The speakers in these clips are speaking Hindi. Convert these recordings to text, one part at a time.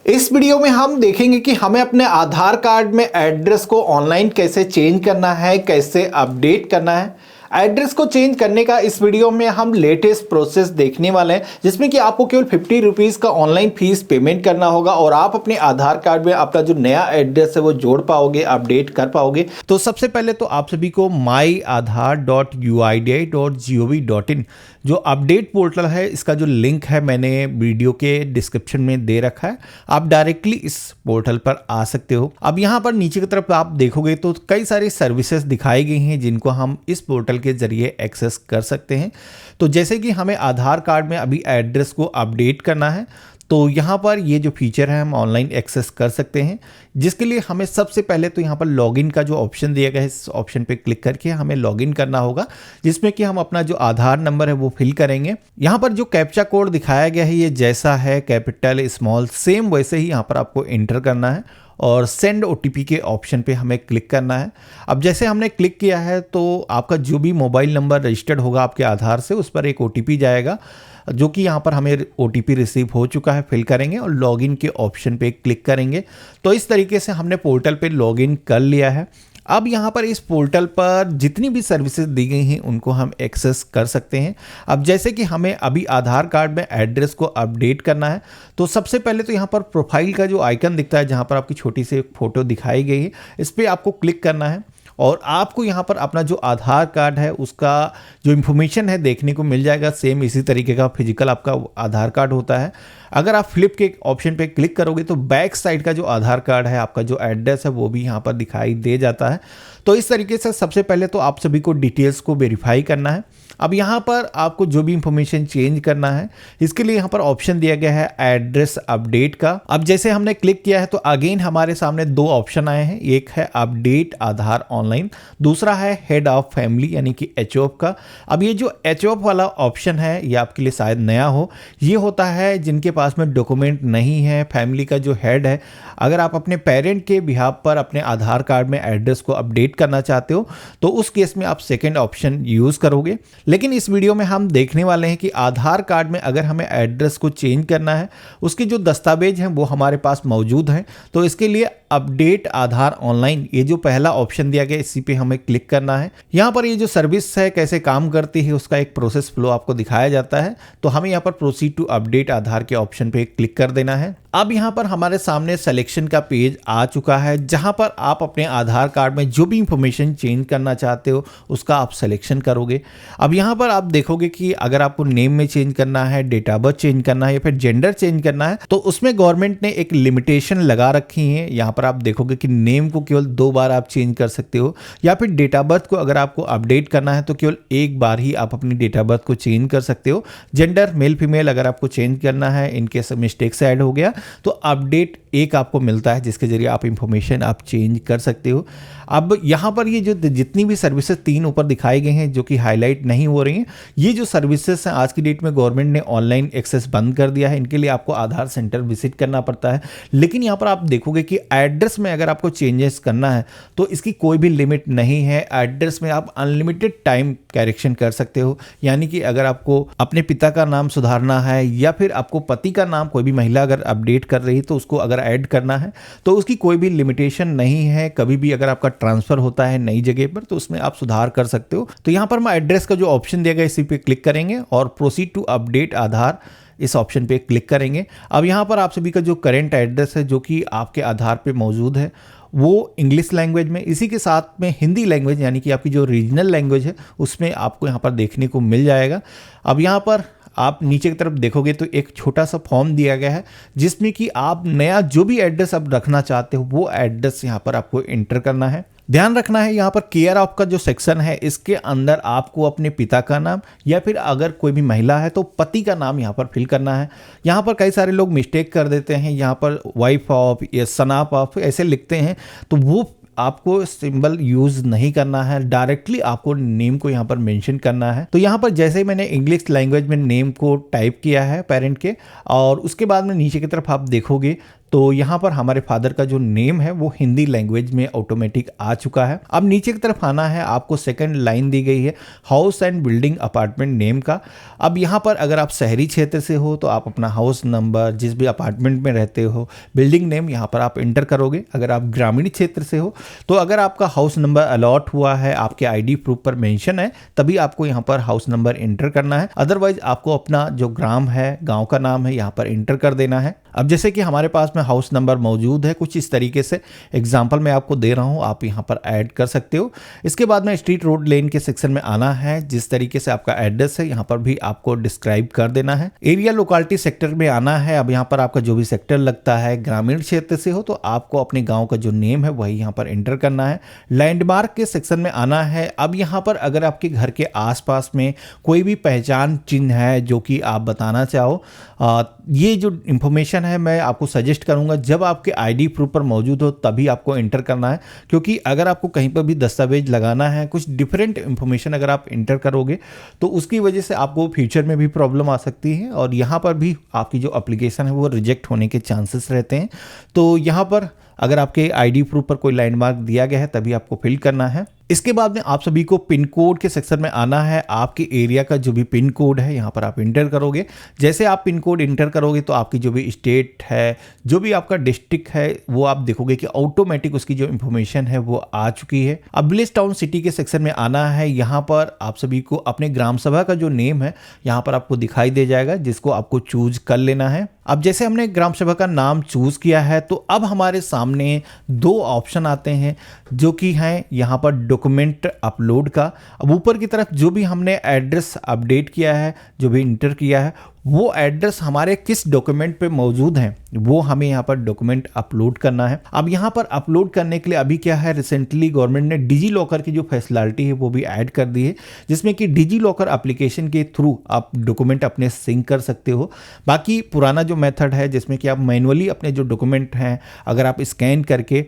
इस वीडियो में हम देखेंगे कि हमें अपने आधार कार्ड में एड्रेस को ऑनलाइन कैसे चेंज करना है, कैसे अपडेट करना है। एड्रेस को चेंज करने का इस वीडियो में हम लेटेस्ट प्रोसेस देखने वाले हैं, जिसमें कि आपको केवल 50 रुपीज़ का ऑनलाइन फीस पेमेंट करना होगा और आप अपने आधार कार्ड में अपना जो नया एड्रेस है वो जोड़ पाओगे, अपडेट कर पाओगे। तो सबसे पहले तो आप सभी को myaadhar.uidi.gov.in जो अपडेट पोर्टल है, इसका जो लिंक है मैंने वीडियो के डिस्क्रिप्शन में दे रखा है। आप डायरेक्टली इस पोर्टल पर आ सकते हो। अब यहाँ पर नीचे की तरफ आप देखोगे तो कई सारी सर्विसेज दिखाई गई हैं जिनको हम इस पोर्टल के जरिए एक्सेस कर सकते हैं। तो जैसे कि हमें आधार कार्ड में अभी एड्रेस को अपडेट करना है, तो यहाँ पर ये जो फीचर है हम ऑनलाइन एक्सेस कर सकते हैं, जिसके लिए हमें सबसे पहले तो यहाँ पर लॉगिन का जो ऑप्शन दिया गया है, इस ऑप्शन पे क्लिक करके हमें लॉगिन करना होगा, जिसमें कि हम अपना जो आधार नंबर है वो फिल करेंगे। यहाँ पर जो कैप्चा कोड दिखाया गया है ये जैसा है कैपिटल स्मॉल सेम वैसे ही यहाँ पर आपको एंटर करना है और सेंड OTP के ऑप्शन पे हमें क्लिक करना है। अब जैसे हमने क्लिक किया है तो आपका जो भी मोबाइल नंबर रजिस्टर्ड होगा आपके आधार से, उस पर एक OTP जाएगा, जो कि यहाँ पर हमें OTP रिसीव हो चुका है। फिल करेंगे और लॉगिन के ऑप्शन पे क्लिक करेंगे। तो इस तरीके से हमने पोर्टल पे लॉगिन कर लिया है। अब यहाँ पर इस पोर्टल पर जितनी भी सर्विसेज दी गई हैं उनको हम एक्सेस कर सकते हैं। अब जैसे कि हमें अभी आधार कार्ड में एड्रेस को अपडेट करना है, तो सबसे पहले तो यहाँ पर प्रोफाइल का जो आइकन दिखता है, जहाँ पर आपकी छोटी सी फोटो दिखाई गई है, इस पर आपको क्लिक करना है और आपको यहाँ पर अपना जो आधार कार्ड है उसका जो इन्फॉर्मेशन है देखने को मिल जाएगा। सेम इसी तरीके का फिजिकल आपका आधार कार्ड होता है। अगर आप फ्लिप के ऑप्शन पे क्लिक करोगे तो बैक साइड का जो आधार कार्ड है, आपका जो एड्रेस है वो भी यहाँ पर दिखाई दे जाता है। तो इस तरीके से सबसे पहले तो आप सभी को डिटेल्स को वेरीफाई करना है। अब यहाँ पर आपको जो भी इंफॉर्मेशन चेंज करना है, इसके लिए यहाँ पर ऑप्शन दिया गया है एड्रेस अपडेट का। अब जैसे हमने क्लिक किया है तो अगेन हमारे सामने दो ऑप्शन आए हैं, एक है अपडेट आधार ऑनलाइन, दूसरा है हेड ऑफ फैमिली यानी कि HOF का। अब ये जो HOF वाला ऑप्शन है ये आपके लिए शायद नया हो। ये होता है जिनके पास में डॉक्यूमेंट नहीं है, फैमिली का जो हेड है, अगर आप अपने पेरेंट के बिहाफ पर अपने आधार कार्ड में एड्रेस को अपडेट करना चाहते हो तो उस केस में आप सेकेंड ऑप्शन यूज़ करोगे। लेकिन इस वीडियो में हम देखने वाले हैं कि आधार कार्ड में अगर हमें एड्रेस को चेंज करना है, उसके जो दस्तावेज हैं वो हमारे पास मौजूद हैं। तो इसके लिए अपडेट आधार ऑनलाइन, ये जो पहला ऑप्शन दिया गया, इसी पे हमें क्लिक करना है। यहाँ पर ये जो सर्विस है कैसे काम करती है उसका एक प्रोसेस फ्लो आपको दिखाया जाता है। तो हमें यहाँ पर प्रोसीड टू अपडेट आधार के ऑप्शन पे क्लिक कर देना है। अब यहाँ पर हमारे सामने सिलेक्शन का पेज आ चुका है, जहाँ पर आप अपने आधार कार्ड में जो भी इंफॉर्मेशन चेंज करना चाहते हो उसका आप सिलेक्शन करोगे। अब यहाँ पर आप देखोगे कि अगर आपको नेम में चेंज करना है, डेट ऑफ बर्थ चेंज करना है या फिर जेंडर चेंज करना है, तो उसमें गवर्नमेंट ने एक लिमिटेशन लगा रखी है। यहाँ पर आप देखोगे कि नेम को केवल 2 बार आप चेंज कर सकते हो, या फिर डेट ऑफ बर्थ को अगर आपको अपडेट करना है तो केवल 1 बार ही आप अपनी डेट ऑफ बर्थ को चेंज कर सकते हो। जेंडर मेल फीमेल अगर आपको चेंज करना है, इनकेस मिस्टेक से ऐड हो गया तो अपडेट 1 आपको मिलता है, जिसके जरिए आप इंफॉर्मेशन आप चेंज कर सकते हो। अब यहाँ पर ये जो जितनी भी सर्विसेज 3 ऊपर दिखाई गई हैं जो कि हाईलाइट नहीं हो रही हैं, ये जो सर्विसेज हैं आज की डेट में गवर्नमेंट ने ऑनलाइन एक्सेस बंद कर दिया है। इनके लिए आपको आधार सेंटर विजिट करना पड़ता है। लेकिन यहाँ पर आप देखोगे कि एड्रेस में अगर आपको चेंजेस करना है तो इसकी कोई भी लिमिट नहीं है। एड्रेस में आप अनलिमिटेड टाइम करेक्शन कर सकते हो, यानी कि अगर आपको अपने पिता का नाम सुधारना है या फिर आपको पति का नाम, कोई भी महिला अगर अपडेट कर रही है तो उसको अगर ऐड करना है तो उसकी कोई भी लिमिटेशन नहीं है। कभी भी अगर आपका ट्रांसफर होता है नई जगह पर तो उसमें आप सुधार कर सकते हो। तो यहाँ पर मैं एड्रेस का जो ऑप्शन दिया गया इसी पे क्लिक करेंगे और प्रोसीड टू अपडेट आधार इस ऑप्शन पे क्लिक करेंगे। अब यहाँ पर आप सभी का जो करेंट एड्रेस है जो कि आपके आधार पे मौजूद है वो इंग्लिश लैंग्वेज में, इसी के साथ में हिंदी लैंग्वेज यानी कि आपकी जो रीजनल लैंग्वेज है उसमें आपको यहाँ पर देखने को मिल जाएगा। अब यहाँ पर आप नीचे की तरफ देखोगे तो एक छोटा सा फॉर्म दिया गया है, जिसमें कि आप नया जो भी एड्रेस आप रखना चाहते हो वो एड्रेस यहाँ पर आपको एंटर करना है। ध्यान रखना है यहाँ पर केयर ऑफ का जो सेक्शन है इसके अंदर आपको अपने पिता का नाम या फिर अगर कोई भी महिला है तो पति का नाम यहाँ पर फिल करना है। यहाँ पर कई सारे लोग मिस्टेक कर देते हैं, यहाँ पर वाइफ ऑफ या सन ऑफ ऐसे लिखते हैं, तो वो आपको सिंबल यूज नहीं करना है, डायरेक्टली आपको नेम को यहाँ पर मेंशन करना है। तो यहाँ पर जैसे ही मैंने इंग्लिश लैंग्वेज में नेम को टाइप किया है पेरेंट के, और उसके बाद में नीचे की तरफ आप देखोगे तो यहाँ पर हमारे फादर का जो नेम है वो हिंदी लैंग्वेज में ऑटोमेटिक आ चुका है। अब नीचे की तरफ आना है, आपको सेकंड लाइन दी गई है house and building apartment name का। अब यहाँ पर अगर आप शहरी क्षेत्र से हो तो आप अपना हाउस नंबर, जिस भी अपार्टमेंट में रहते हो, बिल्डिंग नेम यहाँ पर आप इंटर करोगे। अगर आप ग्रामीण क्षेत्र से हो तो अगर आपका हाउस नंबर अलॉट हुआ है, आपके आईडी प्रूफ पर मेंशन है, तभी आपको यहाँ पर हाउस नंबर इंटर करना है। अदरवाइज आपको अपना जो ग्राम है, गाँव का नाम है, यहाँ पर इंटर कर देना है। अब जैसे कि हमारे पास में हाउस नंबर मौजूद है, कुछ इस तरीके से एग्जांपल मैं आपको दे रहा हूं, आप यहां पर ऐड कर सकते हो। इसके बाद में स्ट्रीट रोड लेन के सेक्शन में आना है, जिस तरीके से आपका एड्रेस है यहां पर भी आपको डिस्क्राइब कर देना है। एरिया लोकेलिटी सेक्टर में आना है। अब यहां पर आपका जो भी सेक्टर लगता है, ग्रामीण क्षेत्र से हो तो आपको अपने गाँव का जो नेम है वही यहाँ पर एंटर करना है। लैंडमार्क के सेक्शन में आना है। अब यहाँ पर अगर आपके घर के आसपास में कोई भी पहचान चिन्ह है जो कि आप बताना चाहो, ये जो इंफॉर्मेशन है मैं आपको सजेस्ट करूंगा जब आपके आईडी प्रूफ पर मौजूद हो तभी आपको इंटर करना है, क्योंकि अगर आपको कहीं पर भी दस्तावेज लगाना है, कुछ डिफरेंट इंफॉर्मेशन अगर आप इंटर करोगे तो उसकी वजह से आपको फ्यूचर में भी प्रॉब्लम आ सकती है और यहाँ पर भी आपकी जो एप्लीकेशन है वो रिजेक्ट होने के चांसेस रहते हैं। तो यहाँ पर अगर आपके आईडी प्रूफ पर कोई लैंडमार्क दिया गया है तभी आपको फिल करना है। इसके बाद में आप सभी को पिन कोड के सेक्शन में आना है। आपके एरिया का जो भी पिन कोड है यहाँ पर आप इंटर करोगे। जैसे आप पिन कोड इंटर करोगे तो आपकी जो भी स्टेट है, जो भी आपका डिस्ट्रिक्ट है, वो आप देखोगे कि ऑटोमेटिक उसकी जो इंफॉर्मेशन है वो आ चुकी है। अब विलेज टाउन सिटी के सेक्शन में आना है। यहाँ पर आप सभी को अपने ग्राम सभा का जो नेम है यहाँ पर आपको दिखाई दे जाएगा, जिसको आपको चूज कर लेना है। अब जैसे हमने ग्राम सभा का नाम चूज किया है तो अब हमारे सामने दो ऑप्शन आते हैं जो कि हैं यहाँ पर डॉक्यूमेंट अपलोड का। अब ऊपर की तरफ जो भी हमने एड्रेस अपडेट किया है, जो भी इंटर किया है, वो एड्रेस हमारे किस डॉक्यूमेंट पे मौजूद हैं वो हमें यहाँ पर डॉक्यूमेंट अपलोड करना है। अब यहाँ पर अपलोड करने के लिए अभी क्या है, रिसेंटली गवर्नमेंट ने डिजी लॉकर की जो फैसिलिटी है वो भी ऐड कर दी है, जिसमें कि डिजी लॉकर एप्लीकेशन के थ्रू आप डॉक्यूमेंट अपने सिंक कर सकते हो। बाकी पुराना जो मेथड है जिसमें कि आप मैनुअली अपने जो डॉक्यूमेंट हैं अगर आप स्कैन करके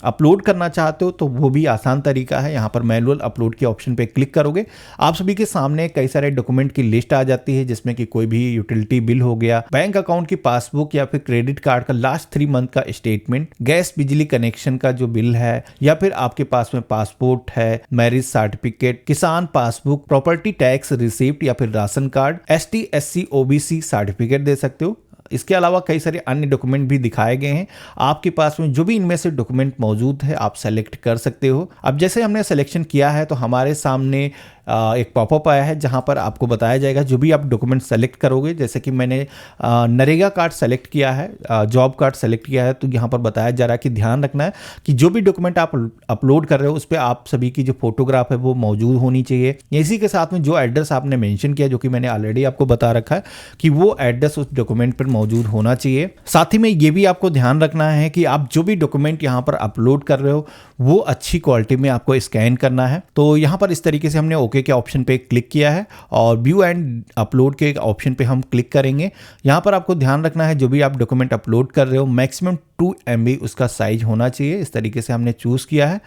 अपलोड करना चाहते हो तो वो भी आसान तरीका है। यहाँ पर मैनुअल अपलोड के ऑप्शन पे क्लिक करोगे, आप सभी के सामने कई सारे डॉक्यूमेंट की लिस्ट आ जाती है, जिसमें कि कोई भी यूटिलिटी बिल हो गया, बैंक अकाउंट की पासबुक या फिर क्रेडिट कार्ड का लास्ट 3 मंथ का स्टेटमेंट, गैस बिजली कनेक्शन का जो बिल है, या फिर आपके पास में पासपोर्ट है, मैरिज सर्टिफिकेट, किसान पासबुक, प्रॉपर्टी टैक्स रिसिप्ट या फिर ration card, ST SC OBC certificate दे सकते हो। इसके अलावा कई सारे अन्य डॉक्यूमेंट भी दिखाए गए हैं। आपके पास में जो भी इनमें से डॉक्यूमेंट मौजूद है आप सेलेक्ट कर सकते हो। अब जैसे हमने सिलेक्शन किया है तो हमारे सामने एक पॉपअप आया है जहां पर आपको बताया जाएगा जो भी आप डॉक्यूमेंट सेलेक्ट करोगे। जैसे कि मैंने नरेगा कार्ड सेलेक्ट किया है, जॉब कार्ड सेलेक्ट किया है, तो यहाँ पर बताया जा रहा है कि ध्यान रखना है कि जो भी डॉक्यूमेंट आप अपलोड कर रहे हो उस पर आप सभी की जो फोटोग्राफ है वो मौजूद होनी चाहिए। इसी के साथ में जो एड्रेस आपने मेंशन किया, जो कि मैंने ऑलरेडी आपको बता रखा है कि वो एड्रेस उस डॉक्यूमेंट पर मौजूद होना चाहिए। साथ ही में ये भी आपको ध्यान रखना है कि आप जो भी डॉक्यूमेंट यहाँ पर अपलोड कर रहे हो वो अच्छी क्वालिटी में आपको स्कैन करना है। तो यहाँ पर इस तरीके से हमने ओके के ऑप्शन पे क्लिक किया है और व्यू एंड अपलोड के ऑप्शन पे हम क्लिक करेंगे। यहाँ पर आपको ध्यान रखना है जो भी आप डॉक्यूमेंट अपलोड कर रहे हो मैक्सिमम 2 MB उसका साइज होना चाहिए। इस तरीके से हमने चूज किया है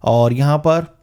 और यहाँ पर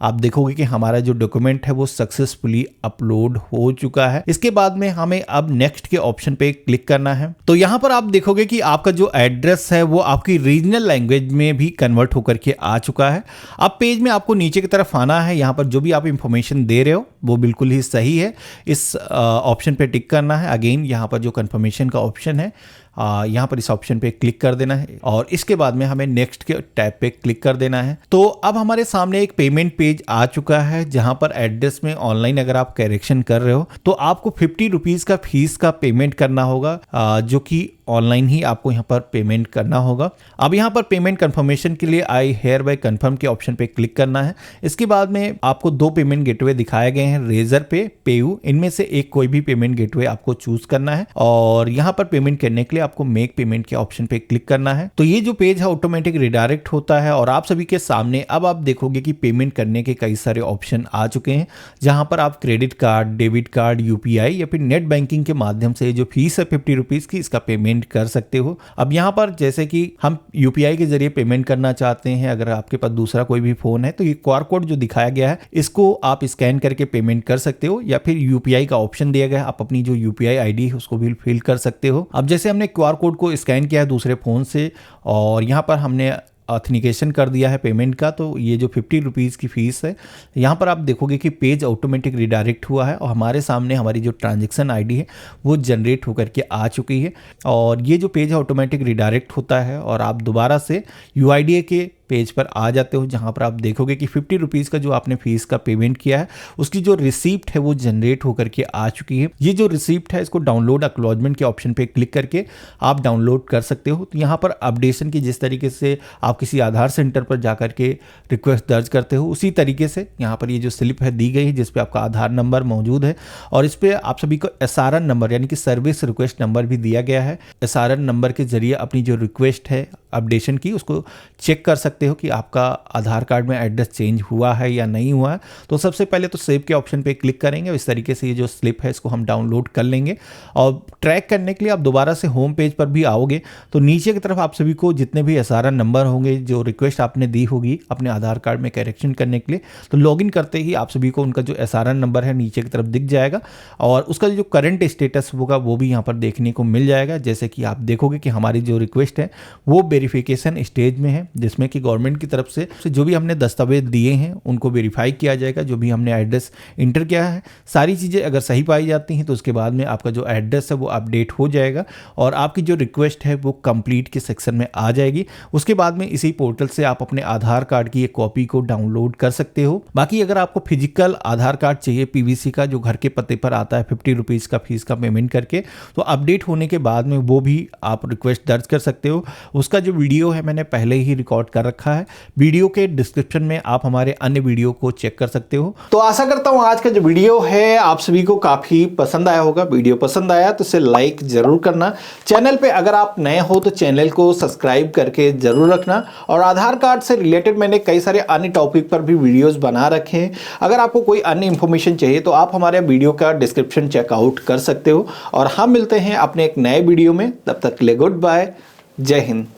आप देखोगे कि हमारा जो डॉक्यूमेंट है वो सक्सेसफुली अपलोड हो चुका है। इसके बाद में हमें अब नेक्स्ट के ऑप्शन पे क्लिक करना है। तो यहाँ पर आप देखोगे कि आपका जो एड्रेस है वो आपकी रीजनल लैंग्वेज में भी कन्वर्ट होकर के आ चुका है। अब पेज में आपको नीचे की तरफ आना है। यहाँ पर जो भी आप इंफॉर्मेशन दे रहे हो वो बिल्कुल ही सही है, इस ऑप्शन पे टिक करना है। अगेन यहाँ पर जो कंफर्मेशन का ऑप्शन है यहाँ पर इस ऑप्शन पे क्लिक कर देना है और इसके बाद में हमें नेक्स्ट के टैब पे क्लिक कर देना है। तो अब हमारे सामने एक पेमेंट पेज आ चुका है जहां पर एड्रेस में ऑनलाइन अगर आप करेक्शन कर रहे हो तो आपको 50 रुपीज का फीस का पेमेंट करना होगा, जो कि ऑनलाइन ही आपको यहाँ पर पेमेंट करना होगा। अब यहाँ पर पेमेंट कंफर्मेशन के लिए आई हेयर बाय कंफर्म के ऑप्शन पे क्लिक करना है। इसके बाद में आपको 2 पेमेंट गेटवे दिखाए गए हैं, रेजर पे, पेयू। इनमें से एक कोई भी पेमेंट गेटवे आपको चूज करना है और यहाँ पर पेमेंट करने के लिए आपको मेक पेमेंट के ऑप्शन पे क्लिक करना है। तो ये जो पेज है ऑटोमेटिक रिडायरेक्ट होता है और आप सभी के सामने अब आप देखोगे कि पेमेंट करने के कई सारे ऑप्शन आ चुके हैं, जहां पर आप credit card, debit card, UPI या फिर नेट बैंकिंग के माध्यम से जो फीस है 50 रुपीज की, इसका पेमेंट पेमेंट कर सकते हो। अब यहाँ पर जैसे कि हम यूपीआई के जरिए पेमेंट करना चाहते हैं, अगर आपके पास दूसरा कोई भी फ़ोन है तो ये QR कोड जो दिखाया गया है इसको आप स्कैन करके पेमेंट कर सकते हो, या फिर यूपीआई का ऑप्शन दिया गया है, आप अपनी जो यूपीआई आईडी है उसको भी फिल कर सकते हो। अब जैसे हमने QR कोड को स्कैन किया है दूसरे फ़ोन से और यहाँ पर हमने ऑथेंटिकेशन कर दिया है पेमेंट का, तो ये जो 50 रुपीज़ की फ़ीस है, यहाँ पर आप देखोगे कि पेज ऑटोमेटिक रिडायरेक्ट हुआ है और हमारे सामने हमारी जो ट्रांजैक्शन आईडी है वो जनरेट होकर के आ चुकी है। और ये जो पेज ऑटोमेटिक रिडायरेक्ट होता है और आप दोबारा से UIDAI के पेज पर आ जाते हो, जहां पर आप देखोगे कि 50 रुपीज़ का जो आपने फीस का पेमेंट किया है उसकी जो रिसिप्ट है वो जनरेट होकर के आ चुकी है। ये जो रिसिप्ट है इसको डाउनलोड एक्नॉलेजमेंट के ऑप्शन पे क्लिक करके आप डाउनलोड कर सकते हो। तो यहाँ पर अपडेशन की जिस तरीके से आप किसी आधार सेंटर पर जाकर के रिक्वेस्ट दर्ज करते हो, उसी तरीके से यहाँ पर ये जो स्लिप है दी गई है जिसपे आपका आधार नंबर मौजूद है और इस पर आप सभी को SRN नंबर यानी कि सर्विस रिक्वेस्ट नंबर भी दिया गया है। SRN नंबर के जरिए अपनी जो रिक्वेस्ट है अपडेशन की उसको चेक कर सकते हो कि आपका आधार कार्ड में एड्रेस चेंज हुआ है या नहीं हुआ है। तो सबसे पहले तो सेव के ऑप्शन पे क्लिक करेंगे। इस तरीके से ये जो स्लिप है इसको हम डाउनलोड कर लेंगे और ट्रैक करने के लिए आप दोबारा से होम पेज पर भी आओगे तो नीचे की तरफ आप सभी को जितने भी SRN नंबर होंगे जो रिक्वेस्ट आपने दी होगी अपने आधार कार्ड में करेक्शन करने के लिए, तो लॉगिन करते ही आप सभी को उनका जो SRN नंबर है नीचे की तरफ दिख जाएगा और उसका जो करंट स्टेटस होगा वो भी यहाँ पर देखने को मिल जाएगा। जैसे कि आप देखोगे कि हमारी जो रिक्वेस्ट है वो वेरिफिकेशन स्टेज में है, जिसमें कि गवर्नमेंट की तरफ से जो भी हमने दस्तावेज दिए हैं उनको वेरीफाई किया जाएगा। जो भी हमने एड्रेस इंटर किया है सारी चीज़ें अगर सही पाई जाती हैं तो उसके बाद में आपका जो एड्रेस है वो अपडेट हो जाएगा और आपकी जो रिक्वेस्ट है वो कंप्लीट के सेक्शन में आ जाएगी। उसके बाद में इसी पोर्टल से आप अपने आधार कार्ड की एक कॉपी को डाउनलोड कर सकते हो। बाकी अगर आपको फिजिकल आधार कार्ड चाहिए PVC का जो घर के पते पर आता है 50 रुपीज़ का फीस का पेमेंट करके, तो अपडेट होने के बाद में वो भी आप रिक्वेस्ट दर्ज कर सकते हो। उसका जो वीडियो है मैंने पहले ही रिकॉर्ड कर रखा है, वीडियो के डिस्क्रिप्शन में आप हमारे अन्य वीडियो को चेक कर सकते हो। तो आशा करता हूं आज का जो वीडियो है आप सभी को काफी पसंद आया होगा। वीडियो पसंद आया तो इसे लाइक जरूर करना। चैनल पे अगर आप नए हो तो चैनल को सब्सक्राइब करके जरूर रखना और आधार कार्ड से रिलेटेड मैंने कई सारे अन्य टॉपिक पर भी वीडियोस बना रखे हैं। अगर आपको कोई अन्य इंफॉर्मेशन चाहिए तो आप हमारे वीडियो का डिस्क्रिप्शन चेकआउट कर सकते हो और हम मिलते हैं अपने एक नए वीडियो में। तब तक के लिए गुड बाय, जय हिंद।